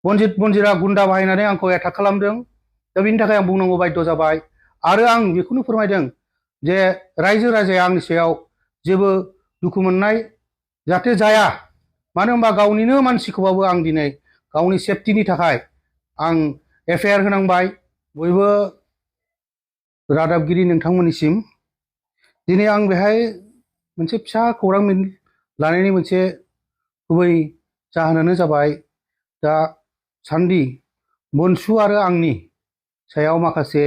बनजित बनजिरा गुन्दा बाहायनानै आंखौ एटाक खालामदों। दा बिनि थाखाय आं बुंनांगौ बाध्य जाबाय आरो आं बेखौनो फोरमायदों जे रायजो राजाया आंनि सायाव जेबो दुखु मोननाय जाहाथे जाया। मानो होनबा गावनिनो मानसिखौबाबो आं दिनै गावनि सेफटिनि थाखाय आं एफआइआर होनांबाय। बयबो रादाबगिरि नोंथांमोननिसिम दिनै आं बेहाय मोनसे फिसा खौरां लानायनि मोनसे गुबै जाहोनानो जाबाय दा सान्दि बनसु आरो आंनि सायाव माखासे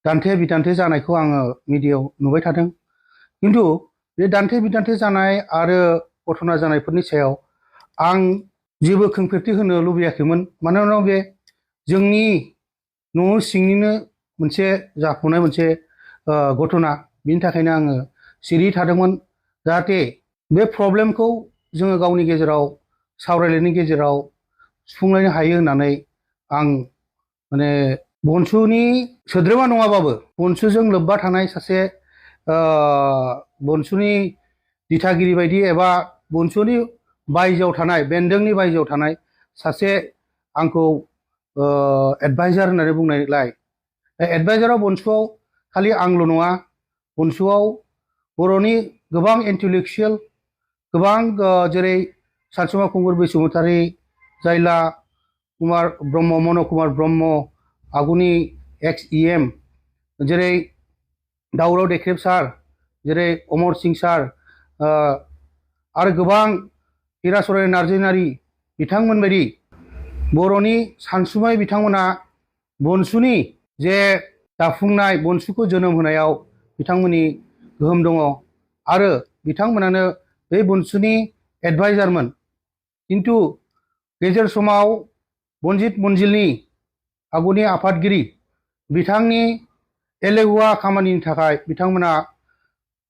दान्थे बिदान्थे जानायखौ आङो मिडियायाव नुबाय थादों। किन्तु बे दान्थे बिदान्थे जानाय आरो घटना जानायफोरनि सायाव आं जेबो खेंफोरथि होनो लुबैयाखैमोन। मानोना बे जोंनि न' सिंनिनो मोनसे जाफुनाय मोनसे घटना। बिनि थाखायनो आङो सिरि थादोंमोन जाहाथे बे प्रब्लेमखौ जोङो गावनि गेजेराव सावरायलायनायनि गेजेराव सुफुंलायनो हायो होननानै आं माने बनसुनि सोद्रोमा नङाबाबो बनसुजों लोब्बा थानाय सासे बनसुनि दिथागिरि बायदि एबा बनसुनि बायजोआव थानाय बेन्दोंनि बायजोआव थानाय सासे आंखौ एडभाइजार होननानै बुंनायलाय एडभाइजाराव बनसुआव खालि आंल' नङा, बनसुआव बर'नि गोबां इन्टेलेक्सुयेल गोबां जेरै सानसुमा खुंगुर बसुमतारी, जायला कुमार ब्रह्म, मन कुमार ब्रह्म, आगुनि एक्स EM जेरै दावराव देख्रेब सार, जेरै अमर सिं सार आरो गोबां हिराचरण नार्जारि बिथांमोन बायदि बर'नि सानसुमै बिथांमोना बनसुनि जे दाफुंनाय बनसुखौ जोनोम होनायाव बिथांमोननि गोहोम दङ आरो बिथांमोनानो बे बनसुनि एडभाइजारमोन। किन्तु गेजेर समाव बनजित बनजिलनि आगुनि आफादगिरि बिथांनि एलेहुवा खामानिनि थाखाय बिथांमोना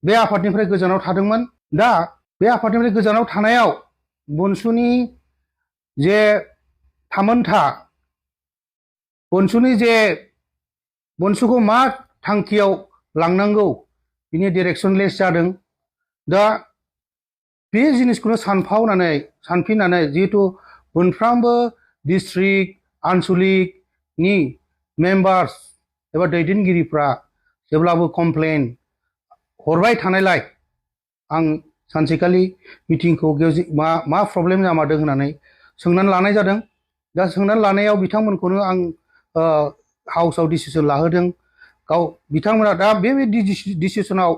बे आफादनिफ्राय गोजानाव थादोंमोन। दा बे आफादनिफ्राय गोजानाव थानायाव बनसुनि जे थामोनथा, बनसुनि जे बनसुखौ मा थांखियाव लांनांगौ बिनि डाइरेक्शनलेस जादों। दा बे जिनिसखौनो सानफिननानै जिहेतु मोनफ्रोमबो डिस्ट्रिक्ट आनसलिकनि मेम्बार्स एबा दैदेनगिरिफ्रा जेब्लाबो कमप्लेन हरबाय थानायलाय आं सानसेखालि मिटिंखौ मा प्रब्लेम जामारदों होननानै सोंनानै लानाय जादों। दा सोंनानै लानायाव बिथांमोनखौनो आं हाउसआव डिसिसन लाहोदों। बिथांमोना दा बे डिसिसनाव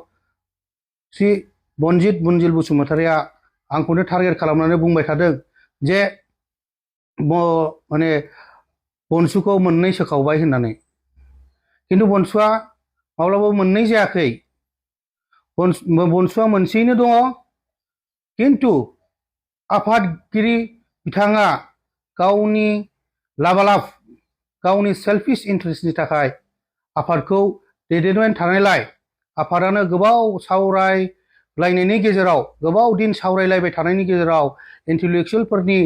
श्री बनजित बनजिल बसुमतारीया आंखौनो टारगेट खालामनानै बुंबाय थादों जे माने बनसुखौ मोननै सोखावबाय होननानै। किन्तु बनसुआ माब्लाबाबो मोननै जायाखै, बनसुआ मोनसेयैनो दङ। किन्तु आफादगिरि बिथाङा गावनि लाबालाब गावनि सेल्फिश इन्टारेस्टनि थाखाय आफादखौ दैदेनबाय थानायलाय आफादानो गोबाव सावरायलायनायनि गेजेराव गोबाव दिन सावरायलायबाय थानायनि गेजेराव इन्टेलेक्सुयेलफोरनि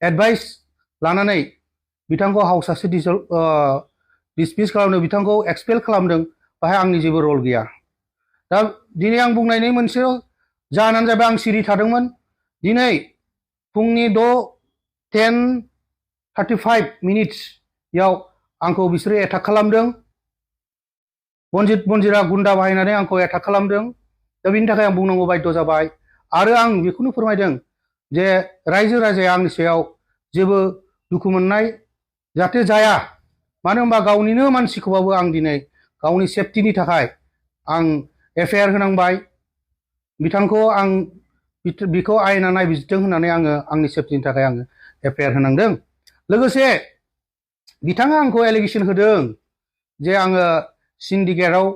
एडभाइस लानानै बिथांखौ हाउसआसो डिसमिस खालामदों, बिथांखौ एक्सपेल खालामदों। बाहाय आंनि जेबो रल गैया। दा दिनै आं बुंनायनि मोनसे जाहोनानो जाबाय आं सिरि थादोंमोन। दिनै फुंनि 10:35 आंखौ बिसोरो एटाक खालामदों। बनजित बनजिरा गुन्दा बाहायनानै आंखौ एटाक खालामदों। दा बिनि थाखाय आं बुंनांगौ बाध्य जाबाय आरो आं बेखौनो फोरमायदों जे रायजो राजाया आंनि सायाव जेबो दुखु मोननाय जाहाथे जाया। मानो होनबा गावनिनो मानसिखौबाबो आं दिनै गावनि सेफटिनि थाखाय आं एफआइआर होनांबाय। बिखौ आयेना नायबिजिरदों होननानै आङो आंनि सेफटिनि थाखाय आङो एफआइआर होनांदों। लोगोसे बिथाङा आंखौ एलिगेसन होदों जे आङो सिन्डिकेटआव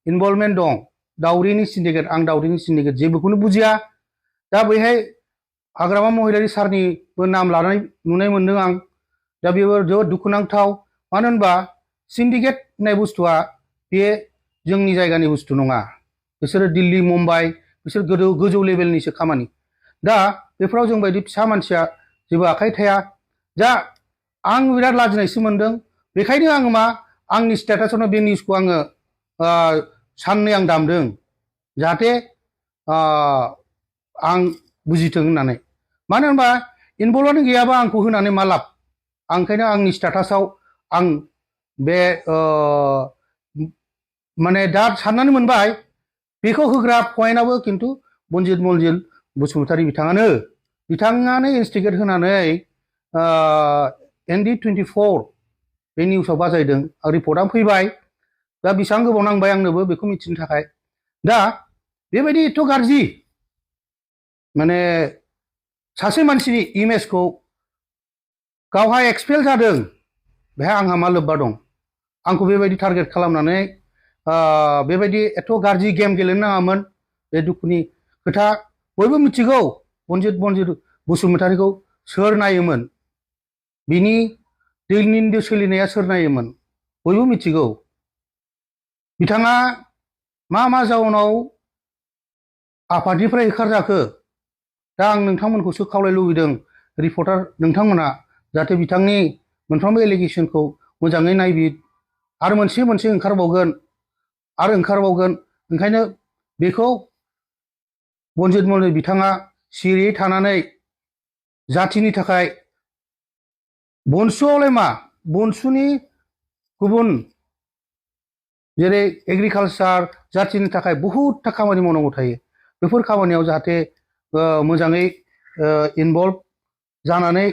इनभल्भमेन्ट दं, दावरिनि सिन्डिकेट। आं दावरिनि सिन्डिकेट जेबोखौनो बुजिया। दा बैहाय हाग्रामा महिलारि सारनिबो नाम लानाय नुनाय मोनदों आं। दा बेबो जोबोद दुखुनांथाव। मानो होनबा सिन्डिकेट होननाय बुस्थुआ बे जोंनि जायगानि बुस्थु नङा। बिसोरो दिल्ली मुम्बाइ बिसोर गोजौ लेभेलनिसो खामानि। दा बेफोराव जों बायदि फिसा मानसिया जेबो आखाइ थाया। दा आं बिराद लाजिनायसो मोनदों। बेखायनो आङो आंनि स्टेटासावनो बे निउसखौ आङो साननै आं दामदों जाहाथे आं बुजिथों होननानै। मानो होनबा इनभल्भआनो गैयाबा आंखौ होनानै मा लाब आं ओंखायनो आंनि स्टेटासआव आं बे माने दा साननानै मोनबाय बेखौ होग्रा पइन्टआबो खिन्थु बनजित मन्जिल बसुमतारी बिथाङानो इन्स्टिगेट होनानै ND24 बे निउसाव बाजायदों रिपर्टआ फैबाय दा बेसेबां गोबाव नांबाय आंनोबो बेखौ मिथिनो थाखाय दा बेबायदि एथ' गाज्रि माने सासे मानसिनि इमेजखौ गावहा एक्सपेल जादों बेहाय आंहा मा लोब्बा दं आंखौ बेबायदि टारगेट खालामनानै बेबायदि एथ' गाज्रि गेम गेलेनो नाङामोन बे दुखुनि खोथा बयबो मिथिगौ बनजित बसुमतारीखौ सोर नायोमोन बिनि दैनन्दिन सोलिनाया सोर नायोमोन बयबो मिथिगौ बिथाङा मा जाउनाव आफादनिफ्राय होखारजाखो दा आं नोंथांमोनखौसो खावलाय लुबैदों रिपर्टार नोंथांमोना जाहाथे बिथांनि मोनफ्रोमबो एलिगेसनखौ मोजाङै नायबिद आरो मोनसे ओंखारबावगोन ओंखायनो बेखौ बनजित मन्जिल बिथाङा सिरियै थानानै जाथिनि थाखाय बनसुआवलाय मा बनसुनि गुबुन जेरै एग्रिकालचार जाथिनि थाखाय बहुतथा खामानि मावनांगौ थायो बेफोर खामानियाव जाहाथे मोजाङै इनभल्भ जानानै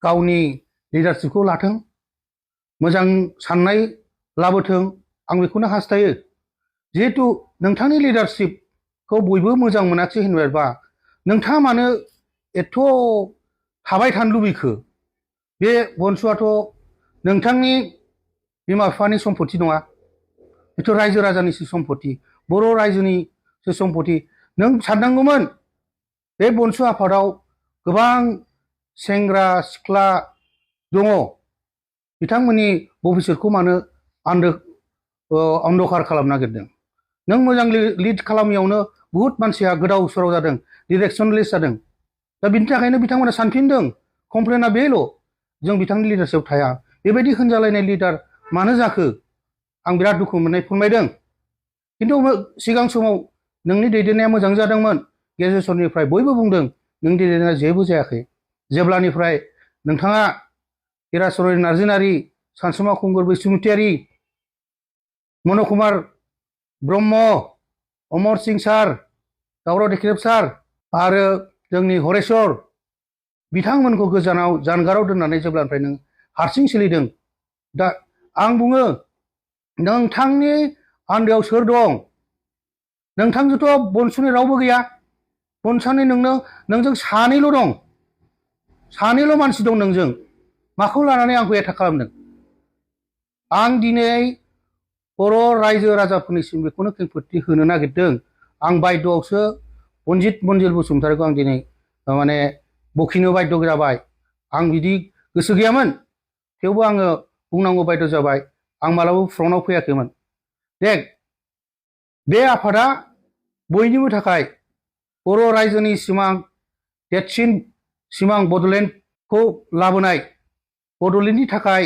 गावनि लिडारशिपखौ लाथों मोजां साननाय लाबोथों आं बेखौनो हास्थायो जिहेतु नोंथांनि लिडारशिपखौ बयबो मोजां मोनाखिसै होनबायबा नोंथाङा मानो एथ' थाबाय थानो लुबैखो बे बनसुआथ' नोंथांनि बिमा बिफानि सम्पति नङा बेथ' रायजो राजानिसो सम्पति बर' रायजोनिसो सम्पति नों साननांगौमोन बे बनसु आफादाव गोबां सेंग्रा सिख्ला दङ बिथांमोननि भबिष्यतखौ मानो अन्धकार खालामनो नागिरदों नों मोजां लिड खालामियावनो बुहुत मानसिया गोदाव सोराव जादों डिरेक्सनलेस जादों दा बिनि थाखायनो बिथांमोना सानफिनदों कमप्लेना बेल' जों बिथांनि लिडारशिपआव थाया बेबायदि होनजालायनाय लिडार मानो जाखो आं बिराद दुखु मोननाय फोरमायदों खिन्थु सिगां समाव नोंनि दैदेननाया मोजां जादोंमोन गेजेर समनिफ्राय बयबो बुंदों नोंनि दैदेननाया जेबो जायाखै जेब्लानिफ्राय नोंथाङा हिराचरन नार्जारी सानसुमा खुंगुर बैसुमुतियारि मनज कुमार ब्रह्म अमर सिंह सार दावराव देख्रेब सार आरो जोंनि हरेश्वर बिथांमोनखौ गोजानाव जानगाराव दोननानै जेब्लानिफ्राय नों हारसिं सोलिदों दा आं बुङो नोंथांनि आन्दोआव सोर दं नोंथांजोंथ' बनसुनि रावबो गैया बनसुनि नोंजों सानैल' दं सानैल' मानसि दं नोंजों माखौ लानानै आंखौ एटाक खालामदों आं दिनै बर' रायजो राजाफोरनिसिम बेखौनो खेंफोरथि होनो नागिरदों आं बायद'आवसो बनजित मन्जिल बसुमतारीखौ आं दिनै माने बखिनो बायद' जाबाय आं बिदि गोसो गैयामोन थेवबो आङो बुंनांगौ बायद' जाबाय आं मालाबाबो फ्रन्टआव फैयाखैमोन देख बे आफादा बयनिबो थाखाय बर' रायजोनि सिमां देरसिन सिमां बड'लेण्डखौ लाबोनाय बड'लेण्डनि थाखाय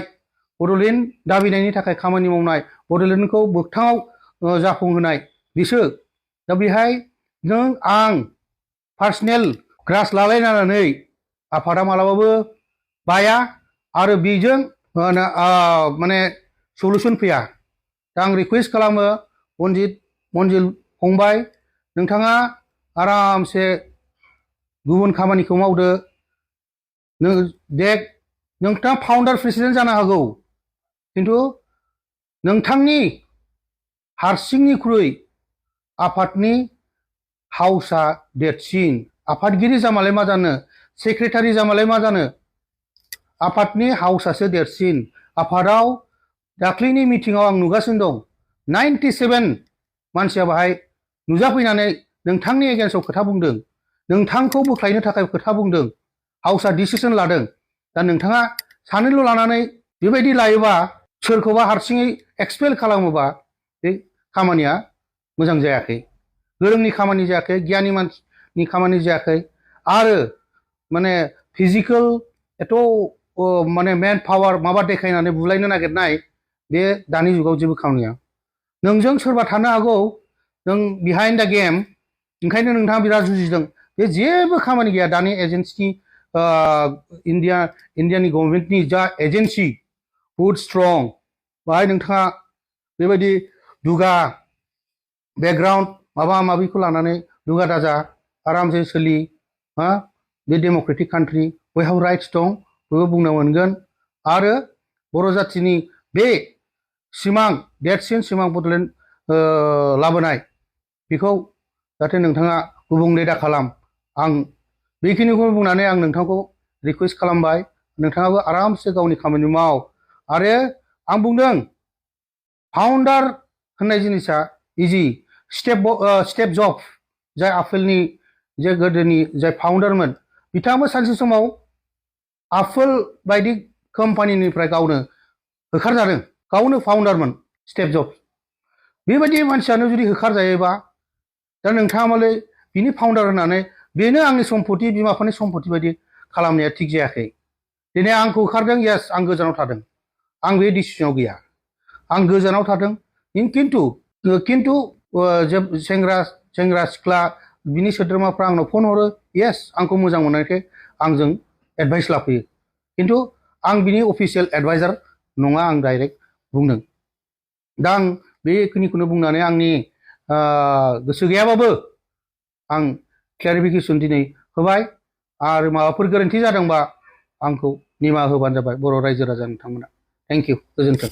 बड'लेण्ड दाबिनायनि थाखाय खामानि मावनाय बड'लेण्डखौ मोगथाङाव जाफुंहोनाय बिसोर दा बेहाय नों आं पार्सनेल ग्रास लालायनानै आफादा मालाबाबो बाया आरो बेजों माने सलुसन फैया दा आं रिकुवेस्ट खालामो बनजित मन्जिल फंबाय नोंथाङा आरामसे गुबुन खामानिखौ मावदो देख नोंथाङा फाउन्डार प्रेसिडेन्ट जानो हागौ खिन्थु नोंथांनि हारसिंनिख्रुइ आफादनि हाउसआ देरसिन आफादगिरि जामालाय मा जानो सेक्रेटारि जामालाय मा जानो आफादनि हाउसआसो देरसिन आफादाव दाख्लैनि मिटिङाव आं नुगासिनो दं 97 मानसिया बाहाय नुजाफैनानै नोंथांनि एगेन्स्टआव खोथा बुंदों नोंथांखौ बोख्लायनो थाखाय खोथा बुंदों हाउसआ डिसिसन लादों दा नोंथाङा सानैल' लानानै बेबायदि लायोबा सोरखौबा हारसिङै एक्सपेल खालामोबा बे खामानिया मोजां जायाखै गोरोंनि खामानि जायाखै गियानि मानसिनि खामानि जायाखै आरो माने फिजिकेल एथ' माने मेन पावार माबा देखायनानै बुलायनो नागिरनाय बे दानि जुगाव जेबो खामानिया नोंजों सोरबा थानो हागौ नों बिहाइन्ड दा गेम ओंखायनो नोंथाङा बिराद जुजिदों बे जेबो खामानि गैया दानि एजेन्सि इन्डियानि गभर्नमेन्टनि जा एजेन्सि बुहुद स्ट्रं बाहाय नोंथाङा बेबायदि दुगा बेकग्राउन्ड माबा माबिखौ लानानै दुगा दाजा आरामसे सोलि हा बे डेम'क्रेटिक कान्ट्रि बयहाबो राइट्स दं बयबो बुंनो मोनगोन आरो बर' जाथिनि बे सिमां देरसिन सिमां बड'लेण्ड लाबोनाय बेखौ जाहाथे नोंथाङा गुबुंले दाखालाम आं बेखिनिखौ बुंनानै आं नोंथांखौ रिकुवेस्ट खालामबाय नोंथाङाबो आरामसे गावनि खामानि माव आरो आं बुंदों फाउन्डार होननाय जिनिसा इजि स्टेप जब जाय आपेलनि जे गोदोनि जाय फाउन्डारमोन बिथाङाबो सानसे समाव आपेल बायदि कम्पानिनिफ्राय गावनो होखारजादों गावनो फाउन्डारमोन स्टेप जब बेबायदि मानसियानो जुदि होखारजायोबा दा नोंथाङा मालाय बिनि फाउन्डार होननानै बेनो आंनि सम्पति बिमा बिफानि सम्पति बायदि खालामनाया थिग जायाखै दिनै आंखौ होखारदों येस आं गोजानाव थादों आं बे डिसिसनाव गैया आं गोजानाव थादों खिन्थु सेंग्रा सिख्ला बिनि सोद्रोमाफ्रा आंनाव फन हरो येस आंखौ मोजां मोननायखाय आंजों एडभाइस लाफैयो खिन्थु आं बिनि अफिसियेल एडभाइजार नङा आं डाइरेक्ट बुंदों दा आं बेखिनिखौनो बुंनानै आंनि गोसो गैयाबाबो आं क्लेरिफिकेसन दिनै होबाय आरो माबाफोर गोरोन्थि जादोंबा आंखौ निमाहा होबानो जाबाय बर' रायजो राजा नोंथांमोना थेंक इउ गोजोन्थों